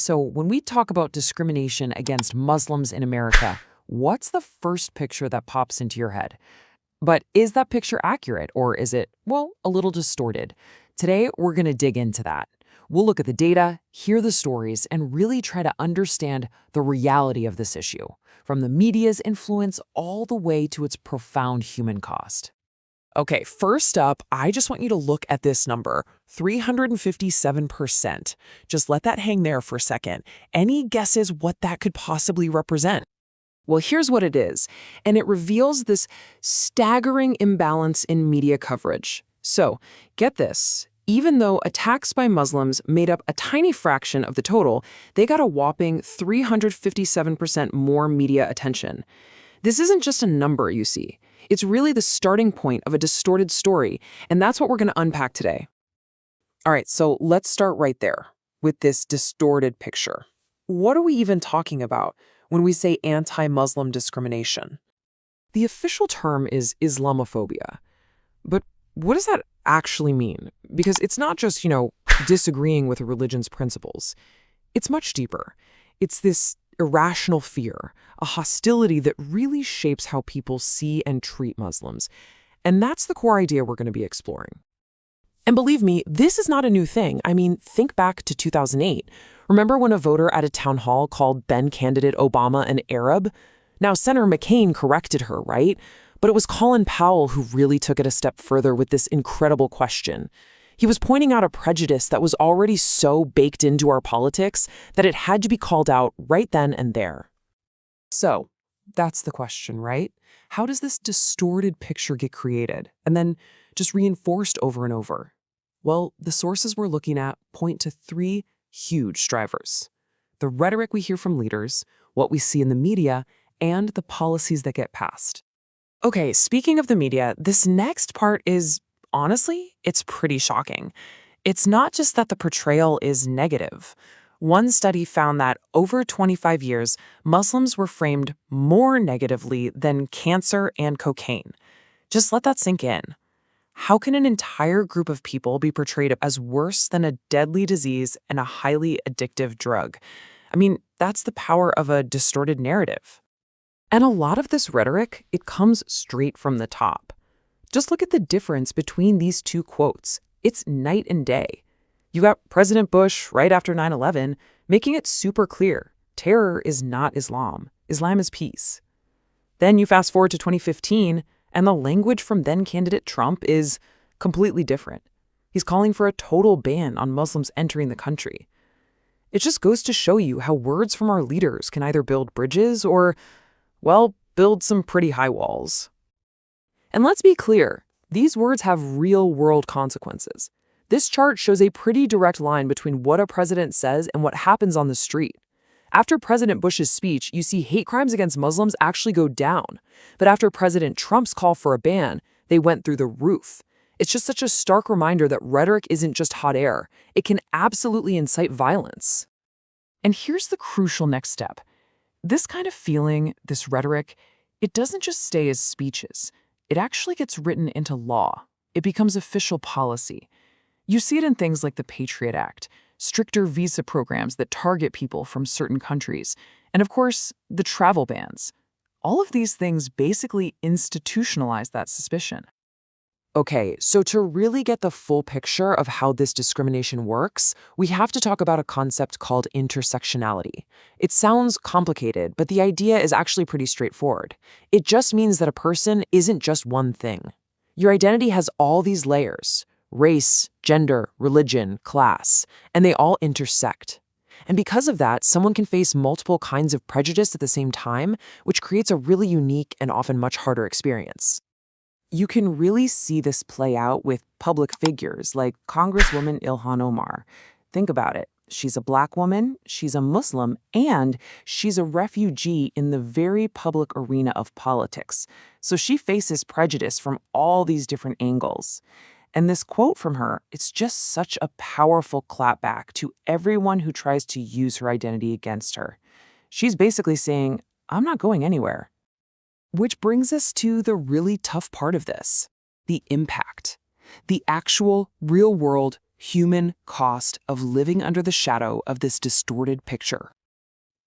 So, when we talk about discrimination against Muslims in America, what's the first picture that pops into your head? But is that picture accurate or is it, well, a little distorted? Today, we're going to dig into that. We'll look at the data, hear the stories, and really try to understand the reality of this issue, from the media's influence all the way to its profound human cost. Okay, first up, I just want you to look at this number, 357%. Just let that hang there for a second. Any guesses what that could possibly represent? Well, here's what it is, and it reveals this staggering imbalance in media coverage. So, get this. Even though attacks by Muslims made up a tiny fraction of the total, they got a whopping 357% more media attention. This isn't just a number, you see. It's really the starting point of a distorted story, and that's what we're going to unpack today. All right, so let's start right there with this distorted picture. What are we even talking about when we say anti-Muslim discrimination? The official term is Islamophobia. But what does that actually mean? Because it's not just, disagreeing with a religion's principles. It's much deeper. It's this irrational fear, a hostility that really shapes how people see and treat Muslims. And that's the core idea we're going to be exploring. And believe me, this is not a new thing. I mean, think back to 2008. Remember when a voter at a town hall called then-candidate Obama an Arab? Now, Senator McCain corrected her, right? But it was Colin Powell who really took it a step further with this incredible question. He was pointing out a prejudice that was already so baked into our politics that it had to be called out right then and there. So, that's the question, right? How does this distorted picture get created and then just reinforced over and over? Well, the sources we're looking at point to three huge drivers: the rhetoric we hear from leaders, what we see in the media, and the policies that get passed. Okay, speaking of the media, this next part is, honestly, it's pretty shocking. It's not just that the portrayal is negative. One study found that over 25 years, Muslims were framed more negatively than cancer and cocaine. Just let that sink in. How can an entire group of people be portrayed as worse than a deadly disease and a highly addictive drug? I mean, that's the power of a distorted narrative. And a lot of this rhetoric, it comes straight from the top. Just look at the difference between these two quotes. It's night and day. You got President Bush right after 9/11 making it super clear. Terror is not Islam. Islam is peace. Then you fast forward to 2015, and the language from then-candidate Trump is completely different. He's calling for a total ban on Muslims entering the country. It just goes to show you how words from our leaders can either build bridges or, well, build some pretty high walls. And let's be clear, these words have real-world consequences. This chart shows a pretty direct line between what a president says and what happens on the street. After President Bush's speech, you see hate crimes against Muslims actually go down. But after President Trump's call for a ban, they went through the roof. It's just such a stark reminder that rhetoric isn't just hot air. It can absolutely incite violence. And here's the crucial next step. This kind of feeling, this rhetoric, it doesn't just stay as speeches. It actually gets written into law. It becomes official policy. You see it in things like the Patriot Act, stricter visa programs that target people from certain countries, and of course, the travel bans. All of these things basically institutionalize that suspicion. Okay, so to really get the full picture of how this discrimination works, we have to talk about a concept called intersectionality. It sounds complicated, but the idea is actually pretty straightforward. It just means that a person isn't just one thing. Your identity has all these layers: race, gender, religion, class, and they all intersect. And because of that, someone can face multiple kinds of prejudice at the same time, which creates a really unique and often much harder experience. You can really see this play out with public figures like Congresswoman Ilhan Omar. Think about it. She's a Black woman, she's a Muslim, and she's a refugee in the very public arena of politics. So she faces prejudice from all these different angles. And this quote from her, it's just such a powerful clapback to everyone who tries to use her identity against her. She's basically saying, I'm not going anywhere. Which brings us to the really tough part of this, the impact, the actual real-world human cost of living under the shadow of this distorted picture.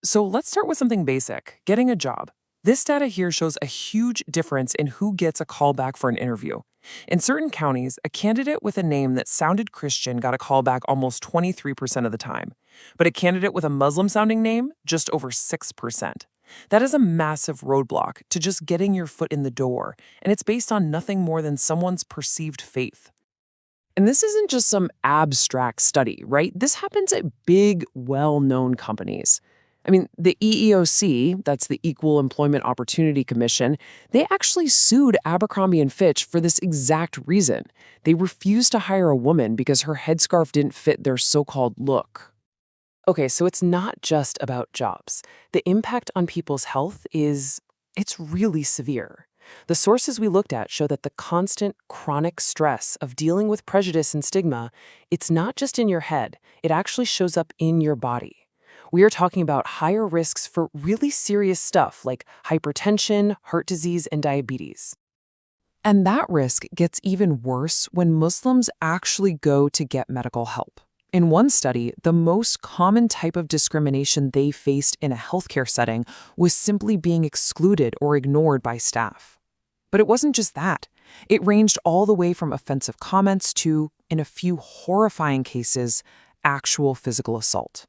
So let's start with something basic, getting a job. This data here shows a huge difference in who gets a call back for an interview. In certain counties, a candidate with a name that sounded Christian got a call back almost 23% of the time, but a candidate with a Muslim-sounding name, just over 6%. That is a massive roadblock to just getting your foot in the door, and it's based on nothing more than someone's perceived faith. And this isn't just some abstract study, right? This happens at big, well-known companies. I mean, the EEOC, that's the Equal Employment Opportunity Commission, they actually sued Abercrombie & Fitch for this exact reason. They refused to hire a woman because her headscarf didn't fit their so-called look. Okay, so it's not just about jobs. The impact on people's health it's really severe. The sources we looked at show that the constant, chronic stress of dealing with prejudice and stigma, it's not just in your head, it actually shows up in your body. We are talking about higher risks for really serious stuff like hypertension, heart disease, and diabetes. And that risk gets even worse when Muslims actually go to get medical help. In one study, the most common type of discrimination they faced in a healthcare setting was simply being excluded or ignored by staff. But it wasn't just that. It ranged all the way from offensive comments to, in a few horrifying cases, actual physical assault.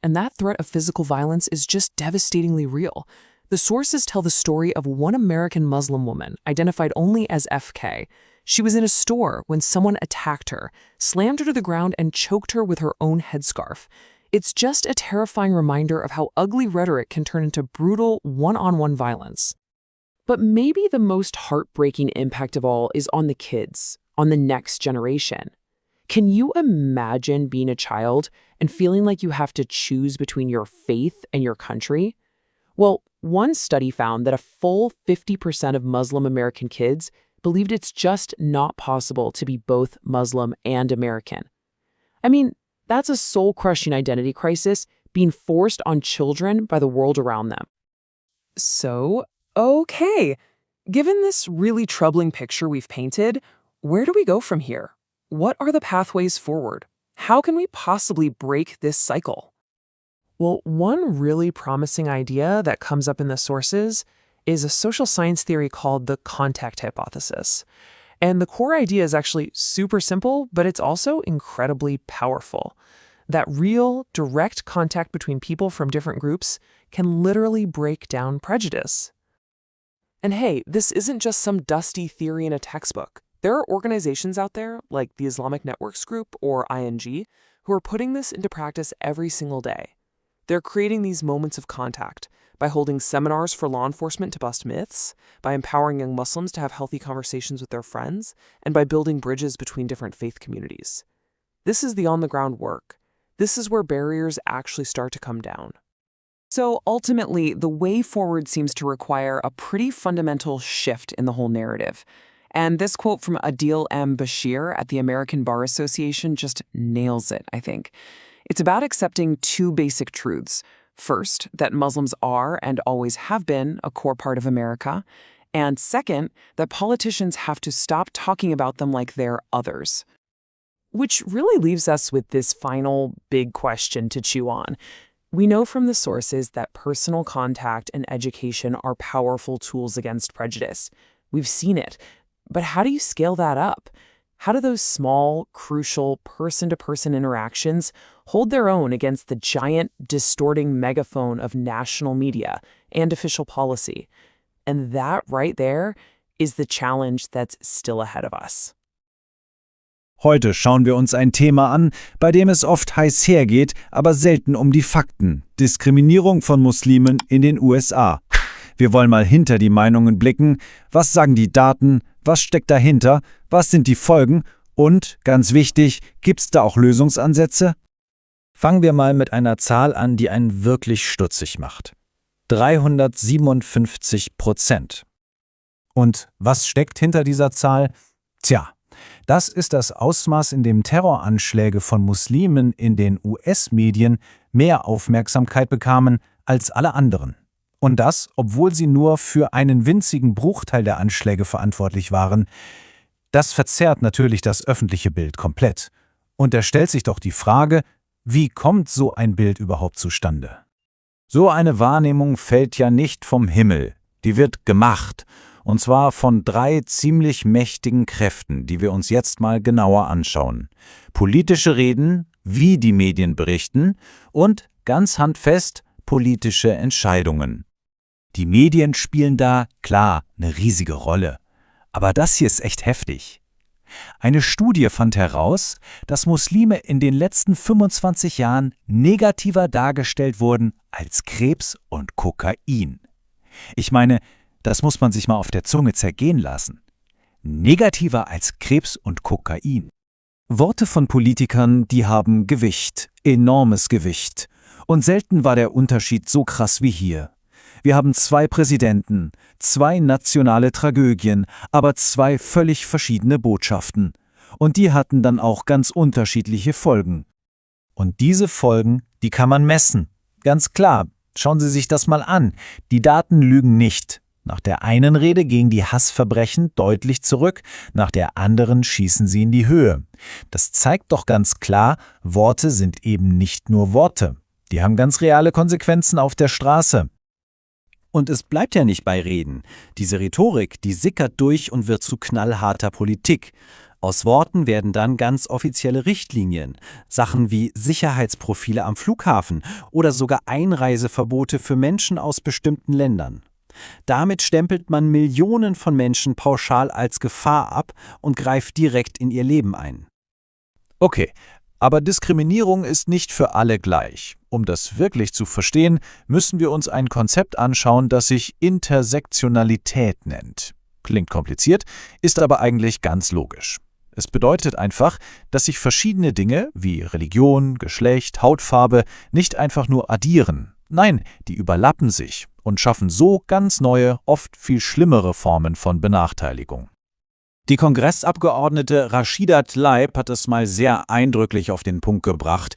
And that threat of physical violence is just devastatingly real. The sources tell the story of one American Muslim woman, identified only as FK. She was in a store when someone attacked her, slammed her to the ground, and choked her with her own headscarf. It's just a terrifying reminder of how ugly rhetoric can turn into brutal, one-on-one violence. But maybe the most heartbreaking impact of all is on the kids, on the next generation. Can you imagine being a child and feeling like you have to choose between your faith and your country? Well, one study found that a full 50% of Muslim American kids believed it's just not possible to be both Muslim and American. I mean, that's a soul-crushing identity crisis being forced on children by the world around them. So, okay, given this really troubling picture we've painted, where do we go from here? What are the pathways forward? How can we possibly break this cycle? Well, one really promising idea that comes up in the sources is a social science theory called the contact hypothesis. And the core idea is actually super simple, but it's also incredibly powerful. That real, direct contact between people from different groups can literally break down prejudice. And hey, this isn't just some dusty theory in a textbook. There are organizations out there, like the Islamic Networks Group, or ING, who are putting this into practice every single day. They're creating these moments of contact by holding seminars for law enforcement to bust myths, by empowering young Muslims to have healthy conversations with their friends, and by building bridges between different faith communities. This is the on-the-ground work. This is where barriers actually start to come down. So ultimately, the way forward seems to require a pretty fundamental shift in the whole narrative. And this quote from Adil M. Bashir at the American Bar Association just nails it, I think. It's about accepting two basic truths. First, that Muslims are and always have been a core part of America. And second, that politicians have to stop talking about them like they're others. Which really leaves us with this final big question to chew on. We know from the sources that personal contact and education are powerful tools against prejudice. We've seen it. But how do you scale that up? How do those small, crucial, person-to-person interactions hold their own against the giant, distorting megaphone of national media and official policy? And that right there is the challenge that's still ahead of us. Heute schauen wir uns ein Thema an, bei dem es oft heiß hergeht, aber selten um die Fakten: Diskriminierung von Muslimen in den USA. Wir wollen mal hinter die Meinungen blicken. Was sagen die Daten? Was steckt dahinter? Was sind die Folgen? Und, ganz wichtig, gibt's da auch Lösungsansätze? Fangen wir mal mit einer Zahl an, die einen wirklich stutzig macht. 357%. Und was steckt hinter dieser Zahl? Tja, das ist das Ausmaß, in dem Terroranschläge von Muslimen in den US-Medien mehr Aufmerksamkeit bekamen als alle anderen. Und das, obwohl sie nur für einen winzigen Bruchteil der Anschläge verantwortlich waren. Das verzerrt natürlich das öffentliche Bild komplett. Und da stellt sich doch die Frage, wie kommt so ein Bild überhaupt zustande? So eine Wahrnehmung fällt ja nicht vom Himmel, die wird gemacht, und zwar von 3 ziemlich mächtigen Kräften, die wir uns jetzt mal genauer anschauen. Politische Reden, wie die Medien berichten und, ganz handfest, politische Entscheidungen. Die Medien spielen da, klar, eine riesige Rolle. Aber das hier ist echt heftig. Eine Studie fand heraus, dass Muslime in den letzten 25 Jahren negativer dargestellt wurden als Krebs und Kokain. Ich meine, das muss man sich mal auf der Zunge zergehen lassen. Negativer als Krebs und Kokain. Worte von Politikern, die haben Gewicht, enormes Gewicht. Und selten war der Unterschied so krass wie hier. Wir haben 2 Präsidenten, 2 nationale Tragödien, aber 2 völlig verschiedene Botschaften. Und die hatten dann auch ganz unterschiedliche Folgen. Und diese Folgen, die kann man messen. Ganz klar, schauen Sie sich das mal an. Die Daten lügen nicht. Nach der einen Rede gehen die Hassverbrechen deutlich zurück, nach der anderen schießen sie in die Höhe. Das zeigt doch ganz klar, Worte sind eben nicht nur Worte. Die haben ganz reale Konsequenzen auf der Straße. Und es bleibt ja nicht bei Reden. Diese Rhetorik, die sickert durch und wird zu knallharter Politik. Aus Worten werden dann ganz offizielle Richtlinien, Sachen wie Sicherheitsprofile am Flughafen oder sogar Einreiseverbote für Menschen aus bestimmten Ländern. Damit stempelt man Millionen von Menschen pauschal als Gefahr ab und greift direkt in ihr Leben ein. Okay, aber Diskriminierung ist nicht für alle gleich. Um das wirklich zu verstehen, müssen wir uns ein Konzept anschauen, das sich Intersektionalität nennt. Klingt kompliziert, ist aber eigentlich ganz logisch. Es bedeutet einfach, dass sich verschiedene Dinge wie Religion, Geschlecht, Hautfarbe nicht einfach nur addieren. Nein, die überlappen sich und schaffen so ganz neue, oft viel schlimmere Formen von Benachteiligung. Die Kongressabgeordnete Rashida Tlaib hat es mal sehr eindrücklich auf den Punkt gebracht.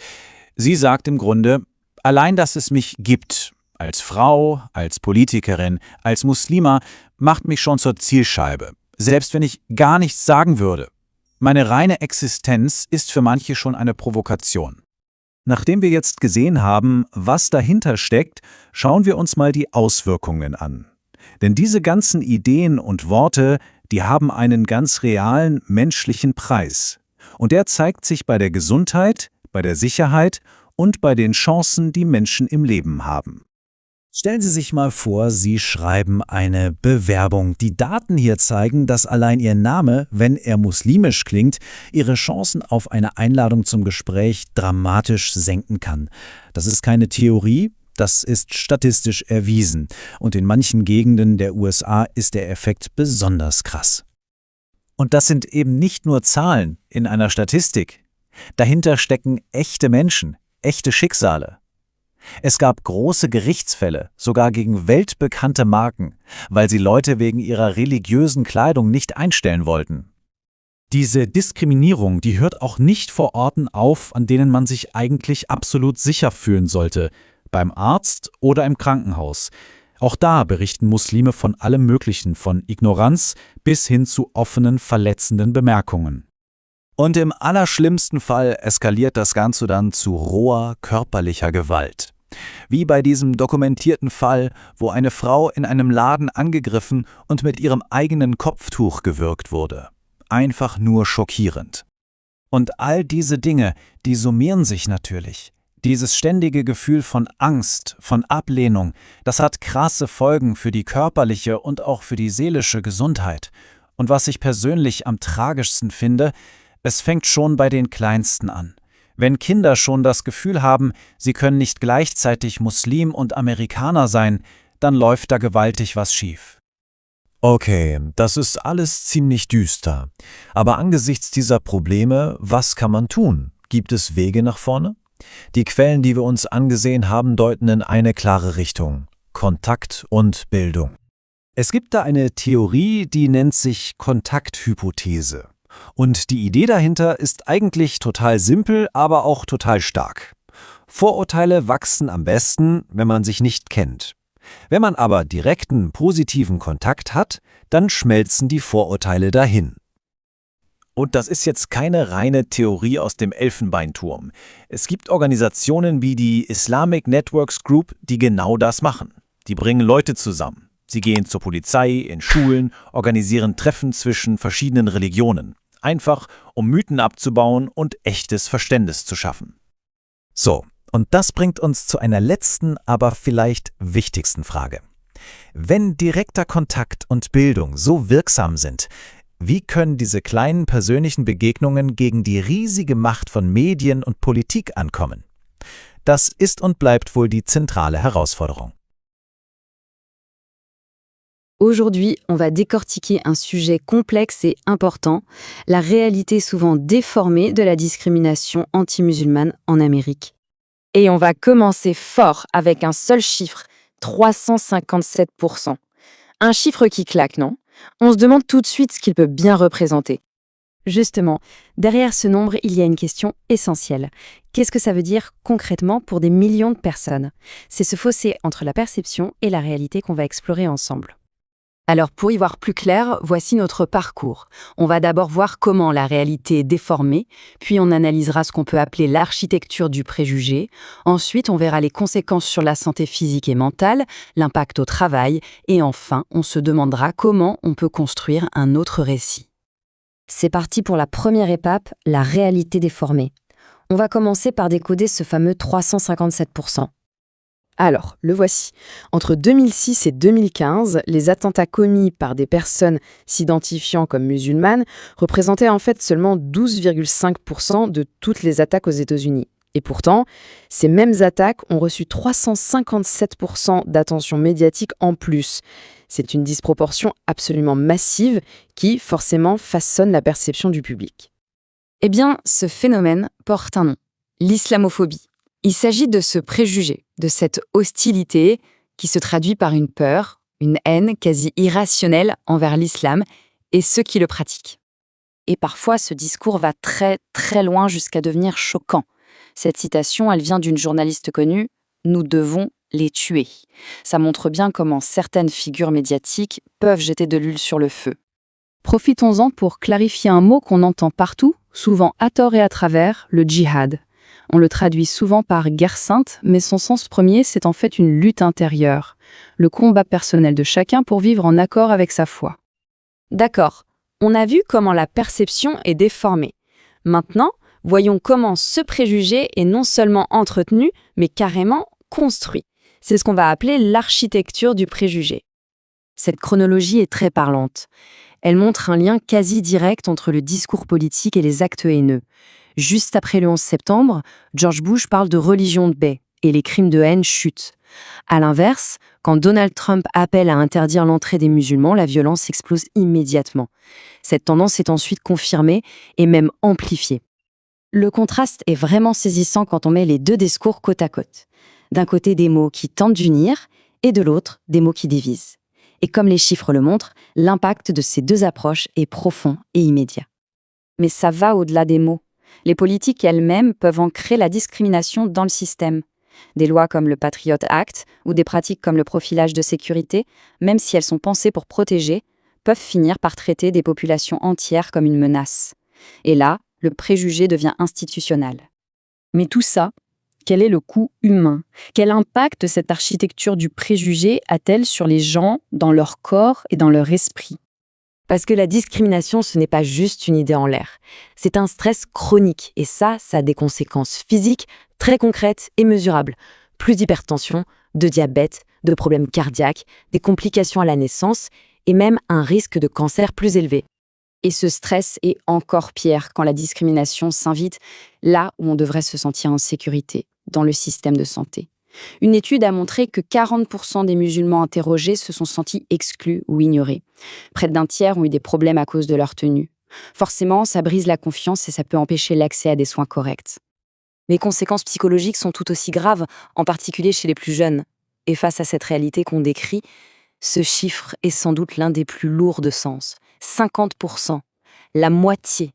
Sie sagt im Grunde, allein, dass es mich gibt, als Frau, als Politikerin, als Muslima, macht mich schon zur Zielscheibe, selbst wenn ich gar nichts sagen würde. Meine reine Existenz ist für manche schon eine Provokation. Nachdem wir jetzt gesehen haben, was dahinter steckt, schauen wir uns mal die Auswirkungen an. Denn diese ganzen Ideen und Worte, die haben einen ganz realen menschlichen Preis. Und der zeigt sich bei der Gesundheit, bei der Sicherheit und bei den Chancen, die Menschen im Leben haben. Stellen Sie sich mal vor, Sie schreiben eine Bewerbung. Die Daten hier zeigen, dass allein Ihr Name, wenn er muslimisch klingt, Ihre Chancen auf eine Einladung zum Gespräch dramatisch senken kann. Das ist keine Theorie, das ist statistisch erwiesen. Und in manchen Gegenden der USA ist der Effekt besonders krass. Und das sind eben nicht nur Zahlen in einer Statistik. Dahinter stecken echte Menschen, echte Schicksale. Es gab große Gerichtsfälle, sogar gegen weltbekannte Marken, weil sie Leute wegen ihrer religiösen Kleidung nicht einstellen wollten. Diese Diskriminierung, die hört auch nicht vor Orten auf, an denen man sich eigentlich absolut sicher fühlen sollte, beim Arzt oder im Krankenhaus. Auch da berichten Muslime von allem Möglichen, von Ignoranz bis hin zu offenen, verletzenden Bemerkungen. Und im allerschlimmsten Fall eskaliert das Ganze dann zu roher, körperlicher Gewalt. Wie bei diesem dokumentierten Fall, wo eine Frau in einem Laden angegriffen und mit ihrem eigenen Kopftuch gewürgt wurde. Einfach nur schockierend. Und all diese Dinge, die summieren sich natürlich. Dieses ständige Gefühl von Angst, von Ablehnung, das hat krasse Folgen für die körperliche und auch für die seelische Gesundheit. Und was ich persönlich am tragischsten finde, es fängt schon bei den Kleinsten an. Wenn Kinder schon das Gefühl haben, sie können nicht gleichzeitig Muslim und Amerikaner sein, dann läuft da gewaltig was schief. Okay, das ist alles ziemlich düster. Aber angesichts dieser Probleme, was kann man tun? Gibt es Wege nach vorne? Die Quellen, die wir uns angesehen haben, deuten in eine klare Richtung: Kontakt und Bildung. Es gibt da eine Theorie, die nennt sich Kontakthypothese. Und die Idee dahinter ist eigentlich total simpel, aber auch total stark. Vorurteile wachsen am besten, wenn man sich nicht kennt. Wenn man aber direkten, positiven Kontakt hat, dann schmelzen die Vorurteile dahin. Und das ist jetzt keine reine Theorie aus dem Elfenbeinturm. Es gibt Organisationen wie die Islamic Networks Group, die genau das machen. Die bringen Leute zusammen. Sie gehen zur Polizei, in Schulen, organisieren Treffen zwischen verschiedenen Religionen. Einfach, um Mythen abzubauen und echtes Verständnis zu schaffen. So, und das bringt uns zu einer letzten, aber vielleicht wichtigsten Frage. Wenn direkter Kontakt und Bildung so wirksam sind, wie können diese kleinen persönlichen Begegnungen gegen die riesige Macht von Medien und Politik ankommen? Das ist und bleibt wohl die zentrale Herausforderung. Aujourd'hui, on va décortiquer un sujet complexe et important, la réalité souvent déformée de la discrimination anti-musulmane en Amérique. Et on va commencer fort avec un seul chiffre, 357%. Un chiffre qui claque, non? On se demande tout de suite ce qu'il peut bien représenter. Justement, derrière ce nombre, il y a une question essentielle. Qu'est-ce que ça veut dire concrètement pour des millions de personnes? C'est ce fossé entre la perception et la réalité qu'on va explorer ensemble. Alors pour y voir plus clair, voici notre parcours. On va d'abord voir comment la réalité est déformée, puis on analysera ce qu'on peut appeler l'architecture du préjugé. Ensuite, on verra les conséquences sur la santé physique et mentale, l'impact au travail, et enfin, on se demandera comment on peut construire un autre récit. C'est parti pour la première étape, la réalité déformée. On va commencer par décoder ce fameux 357%. Alors, le voici. Entre 2006 et 2015, les attentats commis par des personnes s'identifiant comme musulmanes représentaient en fait seulement 12,5% de toutes les attaques aux États-Unis. Et pourtant, ces mêmes attaques ont reçu 357% d'attention médiatique en plus. C'est une disproportion absolument massive qui, forcément, façonne la perception du public. Eh bien, ce phénomène porte un nom, l'islamophobie. Il s'agit de ce préjugé, de cette hostilité qui se traduit par une peur, une haine quasi irrationnelle envers l'islam et ceux qui le pratiquent. Et parfois, ce discours va très, très loin jusqu'à devenir choquant. Cette citation, elle vient d'une journaliste connue, « Nous devons les tuer ». Ça montre bien comment certaines figures médiatiques peuvent jeter de l'huile sur le feu. Profitons-en pour clarifier un mot qu'on entend partout, souvent à tort et à travers, le djihad. On le traduit souvent par guerre sainte, mais son sens premier, c'est en fait une lutte intérieure, le combat personnel de chacun pour vivre en accord avec sa foi. D'accord, on a vu comment la perception est déformée. Maintenant, voyons comment ce préjugé est non seulement entretenu, mais carrément construit. C'est ce qu'on va appeler l'architecture du préjugé. Cette chronologie est très parlante. Elle montre un lien quasi direct entre le discours politique et les actes haineux. Juste après le 11 septembre, George Bush parle de religion de paix et les crimes de haine chutent. À l'inverse, quand Donald Trump appelle à interdire l'entrée des musulmans, la violence explose immédiatement. Cette tendance est ensuite confirmée et même amplifiée. Le contraste est vraiment saisissant quand on met les deux discours côte à côte. D'un côté, des mots qui tentent d'unir et de l'autre, des mots qui divisent. Et comme les chiffres le montrent, l'impact de ces deux approches est profond et immédiat. Mais ça va au-delà des mots. Les politiques elles-mêmes peuvent ancrer la discrimination dans le système. Des lois comme le Patriot Act ou des pratiques comme le profilage de sécurité, même si elles sont pensées pour protéger, peuvent finir par traiter des populations entières comme une menace. Et là, le préjugé devient institutionnel. Mais tout ça, quel est le coût humain? Quel impact cette architecture du préjugé a-t-elle sur les gens, dans leur corps et dans leur esprit? Parce que la discrimination, ce n'est pas juste une idée en l'air. C'est un stress chronique et ça a des conséquences physiques très concrètes et mesurables. Plus d'hypertension, de diabète, de problèmes cardiaques, des complications à la naissance et même un risque de cancer plus élevé. Et ce stress est encore pire quand la discrimination s'invite là où on devrait se sentir en sécurité, dans le système de santé. Une étude a montré que 40% des musulmans interrogés se sont sentis exclus ou ignorés. Près d'un tiers ont eu des problèmes à cause de leur tenue. Forcément, ça brise la confiance et ça peut empêcher l'accès à des soins corrects. Les conséquences psychologiques sont tout aussi graves, en particulier chez les plus jeunes. Et face à cette réalité qu'on décrit, ce chiffre est sans doute l'un des plus lourds de sens. 50%, la moitié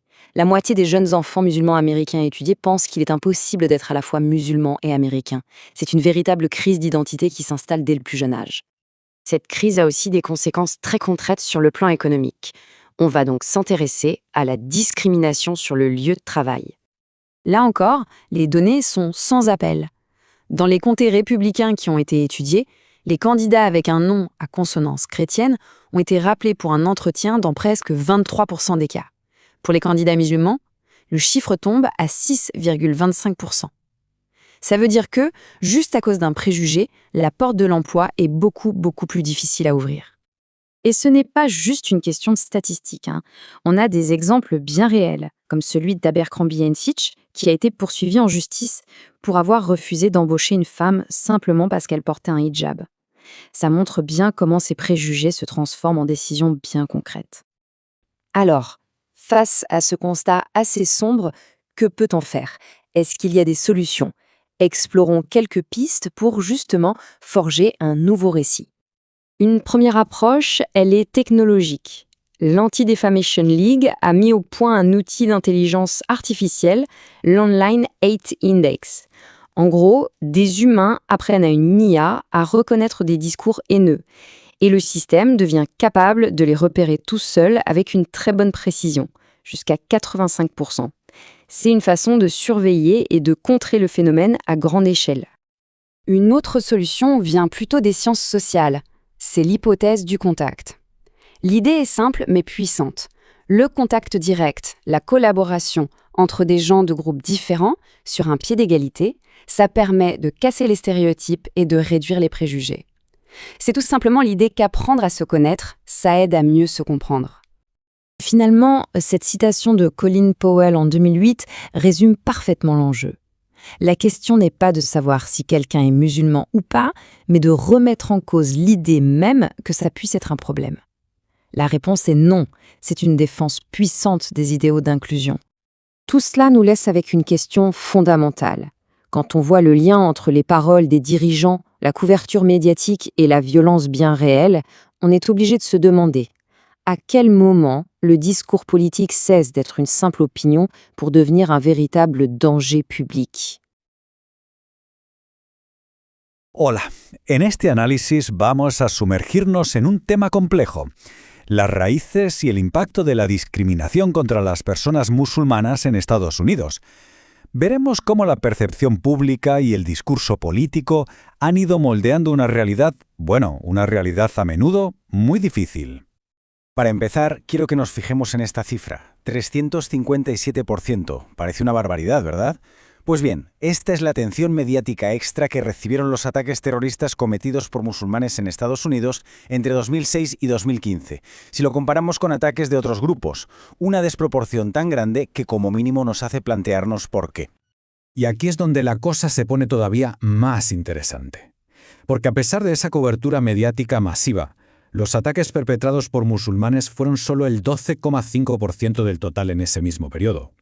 des jeunes enfants musulmans américains étudiés pensent qu'il est impossible d'être à la fois musulman et américain. C'est une véritable crise d'identité qui s'installe dès le plus jeune âge. Cette crise a aussi des conséquences très concrètes sur le plan économique. On va donc s'intéresser à la discrimination sur le lieu de travail. Là encore, les données sont sans appel. Dans les comtés républicains qui ont été étudiés, les candidats avec un nom à consonance chrétienne ont été rappelés pour un entretien dans presque 23% des cas. Pour les candidats musulmans, le chiffre tombe à 6,25%. Ça veut dire que, juste à cause d'un préjugé, la porte de l'emploi est beaucoup plus difficile à ouvrir. Et ce n'est pas juste une question de statistiques. On a des exemples bien réels, comme celui d'Abercrombie & Fitch, qui a été poursuivi en justice pour avoir refusé d'embaucher une femme simplement parce qu'elle portait un hijab. Ça montre bien comment ces préjugés se transforment en décisions bien concrètes. Alors, face à ce constat assez sombre, que peut-on faire? Est-ce qu'il y a des solutions? Explorons quelques pistes pour justement forger un nouveau récit. Une première approche, elle est technologique. L'Anti-Defamation League a mis au point un outil d'intelligence artificielle, l'Online Hate Index. En gros, des humains apprennent à une IA à reconnaître des discours haineux. Et le système devient capable de les repérer tout seul avec une très bonne précision, jusqu'à 85%. C'est une façon de surveiller et de contrer le phénomène à grande échelle. Une autre solution vient plutôt des sciences sociales. C'est l'hypothèse du contact. L'idée est simple mais puissante. Le contact direct, la collaboration entre des gens de groupes différents sur un pied d'égalité, ça permet de casser les stéréotypes et de réduire les préjugés. C'est tout simplement l'idée qu'apprendre à se connaître, ça aide à mieux se comprendre. Finalement, cette citation de Colin Powell en 2008 résume parfaitement l'enjeu. La question n'est pas de savoir si quelqu'un est musulman ou pas, mais de remettre en cause l'idée même que ça puisse être un problème. La réponse est non, c'est une défense puissante des idéaux d'inclusion. Tout cela nous laisse avec une question fondamentale. Quand on voit le lien entre les paroles des dirigeants, la couverture médiatique et la violence bien réelle, on est obligé de se demander à quel moment le discours politique cesse d'être une simple opinion pour devenir un véritable danger public. Hola, en este análisis vamos a sumergirnos en un tema complejo: las raíces y el impacto de la discriminación contra las personas musulmanas en Estados Unidos. Veremos cómo la percepción pública y el discurso político han ido moldeando una realidad a menudo muy difícil. Para empezar, quiero que nos fijemos en esta cifra, 357%. Parece una barbaridad, ¿verdad? Pues bien, esta es la atención mediática extra que recibieron los ataques terroristas cometidos por musulmanes en Estados Unidos entre 2006 y 2015, si lo comparamos con ataques de otros grupos, una desproporción tan grande que como mínimo nos hace plantearnos por qué. Y aquí es donde la cosa se pone todavía más interesante. Porque a pesar de esa cobertura mediática masiva, los ataques perpetrados por musulmanes fueron solo el 12,5% del total en ese mismo periodo.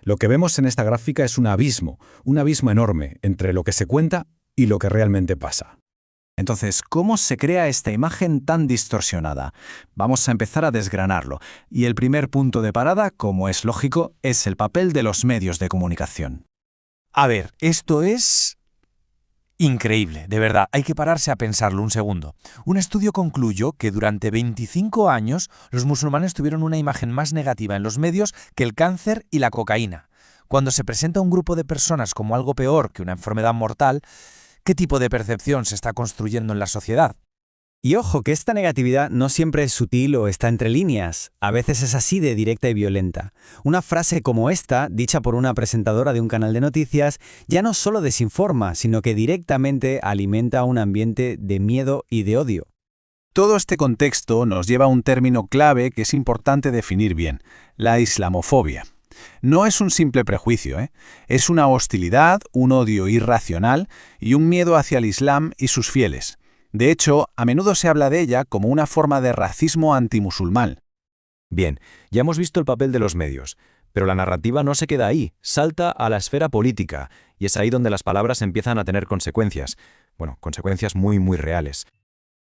Lo que vemos en esta gráfica es un abismo enorme entre lo que se cuenta y lo que realmente pasa. Entonces, ¿cómo se crea esta imagen tan distorsionada? Vamos a empezar a desgranarlo. Y el primer punto de parada, como es lógico, es el papel de los medios de comunicación. A ver, esto es increíble, de verdad, hay que pararse a pensarlo un segundo. Un estudio concluyó que durante 25 años los musulmanes tuvieron una imagen más negativa en los medios que el cáncer y la cocaína. Cuando se presenta a un grupo de personas como algo peor que una enfermedad mortal, ¿qué tipo de percepción se está construyendo en la sociedad? Y ojo, que esta negatividad no siempre es sutil o está entre líneas. A veces es así de directa y violenta. Una frase como esta, dicha por una presentadora de un canal de noticias, ya no solo desinforma, sino que directamente alimenta un ambiente de miedo y de odio. Todo este contexto nos lleva a un término clave que es importante definir bien: la islamofobia. No es un simple prejuicio, es una hostilidad, un odio irracional y un miedo hacia el Islam y sus fieles. De hecho, a menudo se habla de ella como una forma de racismo antimusulmán. Bien, ya hemos visto el papel de los medios, pero la narrativa no se queda ahí, salta a la esfera política, y es ahí donde las palabras empiezan a tener consecuencias. Bueno, consecuencias muy reales.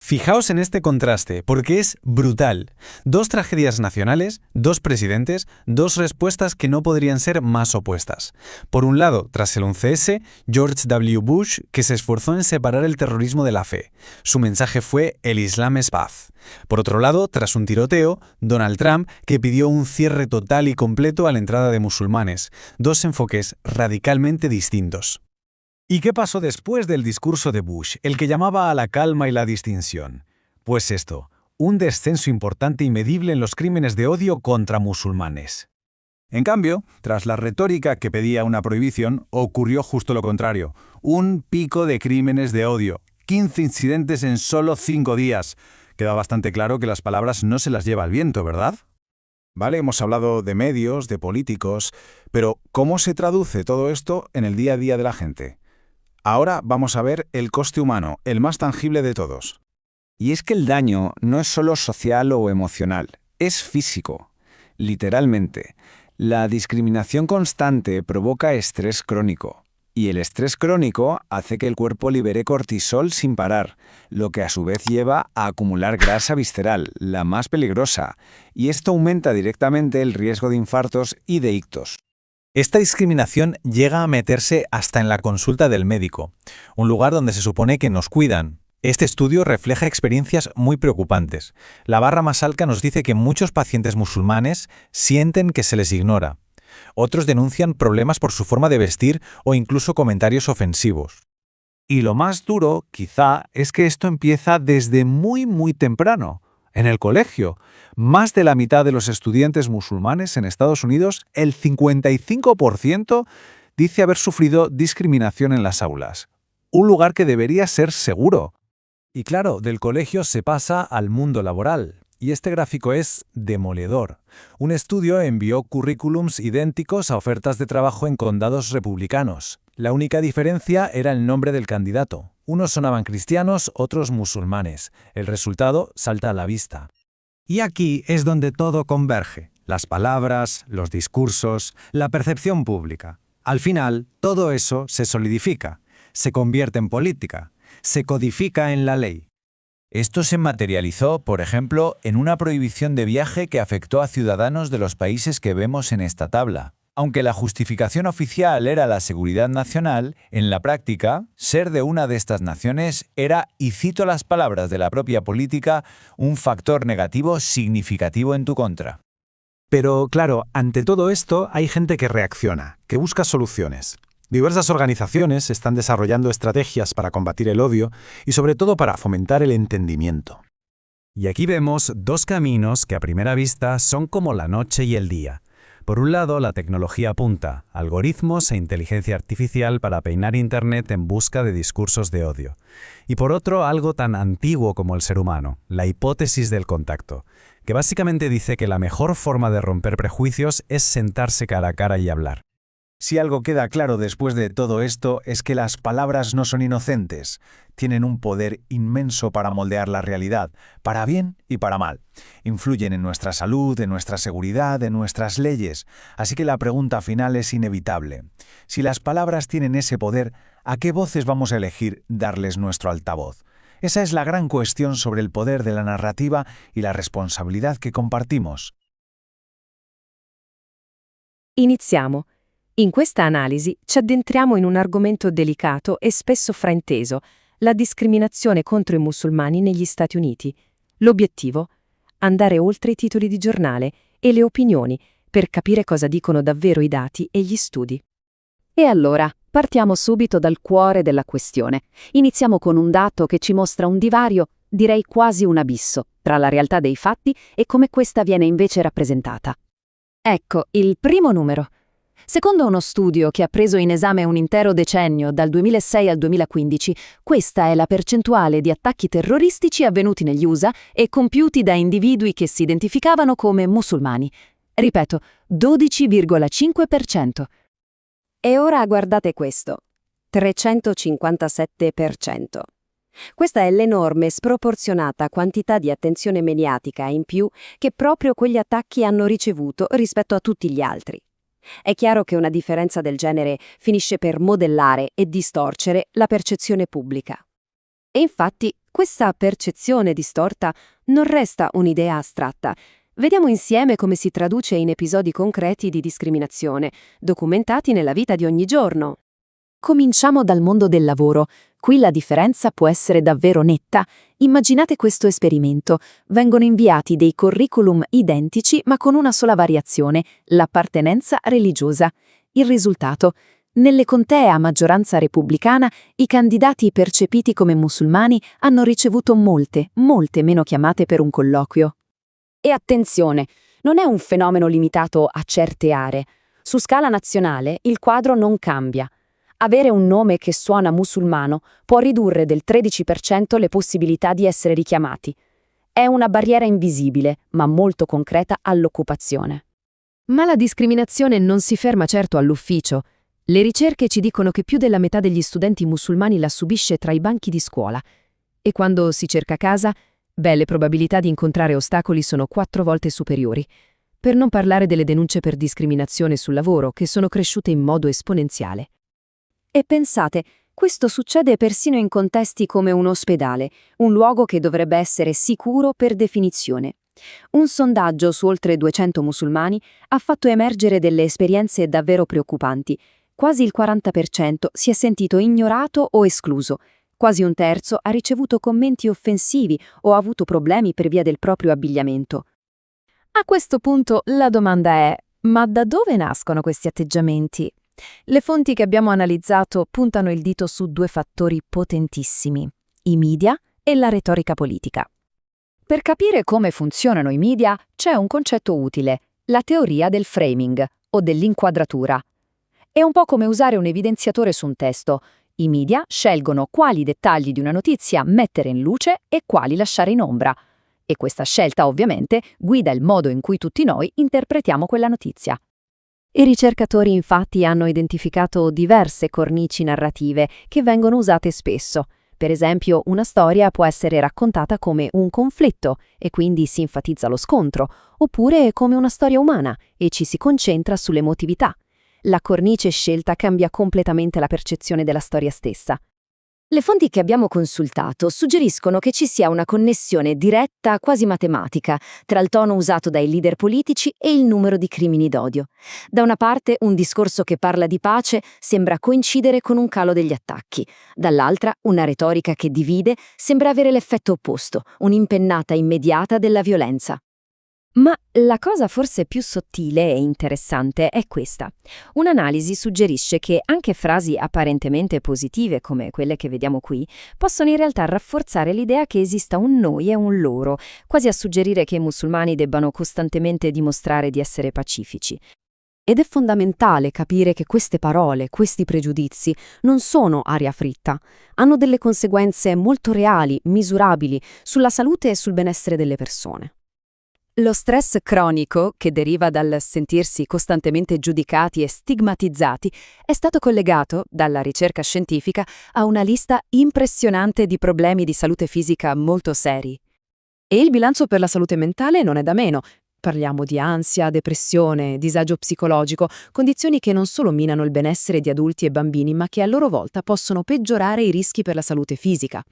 Fijaos en este contraste, porque es brutal. Dos tragedias nacionales, dos presidentes, dos respuestas que no podrían ser más opuestas. Por un lado, tras el 11S, George W. Bush, que se esforzó en separar el terrorismo de la fe. Su mensaje fue «El Islam es paz». Por otro lado, tras un tiroteo, Donald Trump, que pidió un cierre total y completo a la entrada de musulmanes. Dos enfoques radicalmente distintos. ¿Y qué pasó después del discurso de Bush, el que llamaba a la calma y la distinción? Pues esto, un descenso importante y medible en los crímenes de odio contra musulmanes. En cambio, tras la retórica que pedía una prohibición, ocurrió justo lo contrario, un pico de crímenes de odio, 15 incidentes en solo 5 días. Queda bastante claro que las palabras no se las lleva el viento, ¿verdad? Vale, hemos hablado de medios, de políticos, pero ¿cómo se traduce todo esto en el día a día de la gente? Ahora vamos a ver el coste humano, el más tangible de todos. Y es que el daño no es solo social o emocional, es físico. Literalmente, la discriminación constante provoca estrés crónico. Y el estrés crónico hace que el cuerpo libere cortisol sin parar, lo que a su vez lleva a acumular grasa visceral, la más peligrosa. Y esto aumenta directamente el riesgo de infartos y de ictus. Esta discriminación llega a meterse hasta en la consulta del médico, un lugar donde se supone que nos cuidan. Este estudio refleja experiencias muy preocupantes. La barra más alta nos dice que muchos pacientes musulmanes sienten que se les ignora. Otros denuncian problemas por su forma de vestir o incluso comentarios ofensivos. Y lo más duro, quizá, es que esto empieza desde muy temprano. En el colegio, más de la mitad de los estudiantes musulmanes en Estados Unidos, el 55%, dice haber sufrido discriminación en las aulas. Un lugar que debería ser seguro. Y claro, del colegio se pasa al mundo laboral. Y este gráfico es demoledor. Un estudio envió currículums idénticos a ofertas de trabajo en condados republicanos. La única diferencia era el nombre del candidato. Unos sonaban cristianos, otros musulmanes. El resultado salta a la vista. Y aquí es donde todo converge. Las palabras, los discursos, la percepción pública. Al final, todo eso se solidifica, se convierte en política, se codifica en la ley. Esto se materializó, por ejemplo, en una prohibición de viaje que afectó a ciudadanos de los países que vemos en esta tabla. Aunque la justificación oficial era la seguridad nacional, en la práctica, ser de una de estas naciones era, y cito las palabras de la propia política, un factor negativo significativo en tu contra. Pero claro, ante todo esto hay gente que reacciona, que busca soluciones. Diversas organizaciones están desarrollando estrategias para combatir el odio y sobre todo para fomentar el entendimiento. Y aquí vemos dos caminos que a primera vista son como la noche y el día. Por un lado, la tecnología apunta, algoritmos e inteligencia artificial para peinar Internet en busca de discursos de odio. Y por otro, algo tan antiguo como el ser humano, la hipótesis del contacto, que básicamente dice que la mejor forma de romper prejuicios es sentarse cara a cara y hablar. Si algo queda claro después de todo esto es que las palabras no son inocentes, tienen un poder inmenso para moldear la realidad, para bien y para mal. Influyen en nuestra salud, en nuestra seguridad, en nuestras leyes. Así que la pregunta final es inevitable. Si las palabras tienen ese poder, ¿a qué voces vamos a elegir darles nuestro altavoz? Esa es la gran cuestión sobre el poder de la narrativa y la responsabilidad que compartimos. Iniziamo. In questa analisi ci addentriamo in un argomento delicato e spesso frainteso, la discriminazione contro i musulmani negli Stati Uniti. L'obiettivo? Andare oltre i titoli di giornale e le opinioni per capire cosa dicono davvero i dati e gli studi. E allora, partiamo subito dal cuore della questione. Iniziamo con un dato che ci mostra un divario, direi quasi un abisso, tra la realtà dei fatti e come questa viene invece rappresentata. Ecco, il primo numero. Secondo uno studio che ha preso in esame un intero decennio, dal 2006 al 2015, questa è la percentuale di attacchi terroristici avvenuti negli USA e compiuti da individui che si identificavano come musulmani. Ripeto, 12,5%. E ora guardate questo, 357%. Questa è l'enorme, sproporzionata quantità di attenzione mediatica in più che proprio quegli attacchi hanno ricevuto rispetto a tutti gli altri. È chiaro che una differenza del genere finisce per modellare e distorcere la percezione pubblica. E infatti, Questa percezione distorta non resta un'idea astratta. Vediamo insieme come si traduce in episodi concreti di discriminazione, documentati nella vita di ogni giorno. Cominciamo dal mondo del lavoro. Qui la differenza può essere davvero netta. Immaginate questo esperimento. Vengono inviati dei curriculum identici ma con una sola variazione, l'appartenenza religiosa. Il risultato? Nelle contee a maggioranza repubblicana, i candidati percepiti come musulmani hanno ricevuto molte meno chiamate per un colloquio. E attenzione, non è un fenomeno limitato a certe aree. Su scala nazionale il quadro non cambia. Avere un nome che suona musulmano può ridurre del 13% le possibilità di essere richiamati. È una barriera invisibile, ma molto concreta all'occupazione. Ma la discriminazione non si ferma certo all'ufficio. Le ricerche ci dicono che più della metà degli studenti musulmani la subisce tra i banchi di scuola. E quando si cerca casa, le probabilità di incontrare ostacoli sono 4 volte superiori. Per non parlare delle denunce per discriminazione sul lavoro, che sono cresciute in modo esponenziale. E pensate, questo succede persino in contesti come un ospedale, un luogo che dovrebbe essere sicuro per definizione. Un sondaggio su oltre 200 musulmani ha fatto emergere delle esperienze davvero preoccupanti. Quasi il 40% si è sentito ignorato o escluso. Quasi un terzo ha ricevuto commenti offensivi o ha avuto problemi per via del proprio abbigliamento. A questo punto la domanda è: ma da dove nascono questi atteggiamenti? Le fonti che abbiamo analizzato puntano il dito su 2 fattori potentissimi: i media e la retorica politica. Per capire come funzionano i media c'è un concetto utile, la teoria del framing o dell'inquadratura. È un po' come usare un evidenziatore su un testo. I media scelgono quali dettagli di una notizia mettere in luce e quali lasciare in ombra. E questa scelta, ovviamente, guida il modo in cui tutti noi interpretiamo quella notizia. I ricercatori infatti hanno identificato diverse cornici narrative che vengono usate spesso. Per esempio, una storia può essere raccontata come un conflitto e quindi si enfatizza lo scontro, oppure come una storia umana e ci si concentra sull'emotività. La cornice scelta cambia completamente la percezione della storia stessa. Le fonti che abbiamo consultato suggeriscono che ci sia una connessione diretta, quasi matematica, tra il tono usato dai leader politici e il numero di crimini d'odio. Da una parte, un discorso che parla di pace sembra coincidere con un calo degli attacchi. Dall'altra, una retorica che divide sembra avere l'effetto opposto, un'impennata immediata della violenza. Ma la cosa forse più sottile e interessante è questa. Un'analisi suggerisce che anche frasi apparentemente positive come quelle che vediamo qui possono in realtà rafforzare l'idea che esista un noi e un loro, quasi a suggerire che i musulmani debbano costantemente dimostrare di essere pacifici. Ed è fondamentale capire che queste parole, questi pregiudizi, non sono aria fritta. Hanno delle conseguenze molto reali, misurabili, sulla salute e sul benessere delle persone. Lo stress cronico, che deriva dal sentirsi costantemente giudicati e stigmatizzati, è stato collegato, dalla ricerca scientifica, a una lista impressionante di problemi di salute fisica molto seri. E il bilancio per la salute mentale non è da meno. Parliamo di ansia, depressione, disagio psicologico, condizioni che non solo minano il benessere di adulti e bambini, ma che a loro volta possono peggiorare i rischi per la salute fisica.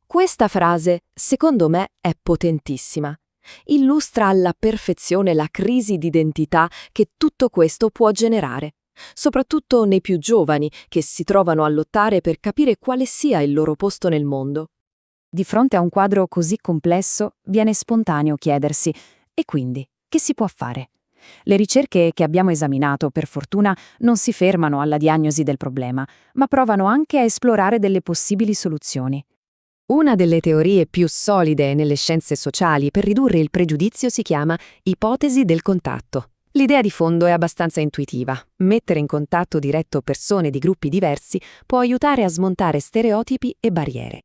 Questa frase, secondo me, è potentissima. Illustra alla perfezione la crisi di identità che tutto questo può generare, soprattutto nei più giovani che si trovano a lottare per capire quale sia il loro posto nel mondo. Di fronte a un quadro così complesso, viene spontaneo chiedersi: e quindi, che si può fare? Le ricerche che abbiamo esaminato, per fortuna, non si fermano alla diagnosi del problema, ma provano anche a esplorare delle possibili soluzioni. Una delle teorie più solide nelle scienze sociali per ridurre il pregiudizio si chiama ipotesi del contatto. L'idea di fondo è abbastanza intuitiva. Mettere in contatto diretto persone di gruppi diversi può aiutare a smontare stereotipi e barriere.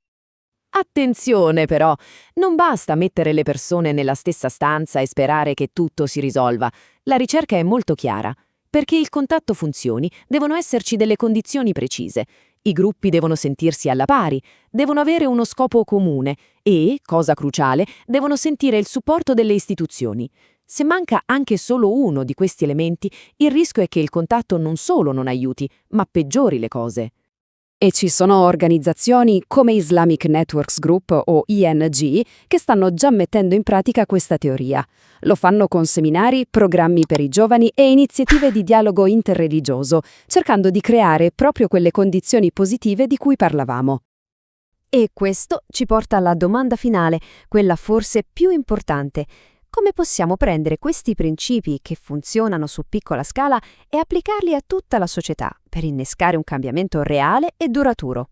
Attenzione però, non basta mettere le persone nella stessa stanza e sperare che tutto si risolva. La ricerca è molto chiara. Perché il contatto funzioni, devono esserci delle condizioni precise. I gruppi devono sentirsi alla pari, devono avere uno scopo comune e, cosa cruciale, devono sentire il supporto delle istituzioni. Se manca anche solo uno di questi elementi, il rischio è che il contatto non solo non aiuti, ma peggiori le cose. E ci sono organizzazioni come Islamic Networks Group o ING che stanno già mettendo in pratica questa teoria. Lo fanno con seminari, programmi per i giovani e iniziative di dialogo interreligioso, cercando di creare proprio quelle condizioni positive di cui parlavamo. E questo ci porta alla domanda finale, quella forse più importante. Come possiamo prendere questi principi che funzionano su piccola scala e applicarli a tutta la società per innescare un cambiamento reale e duraturo?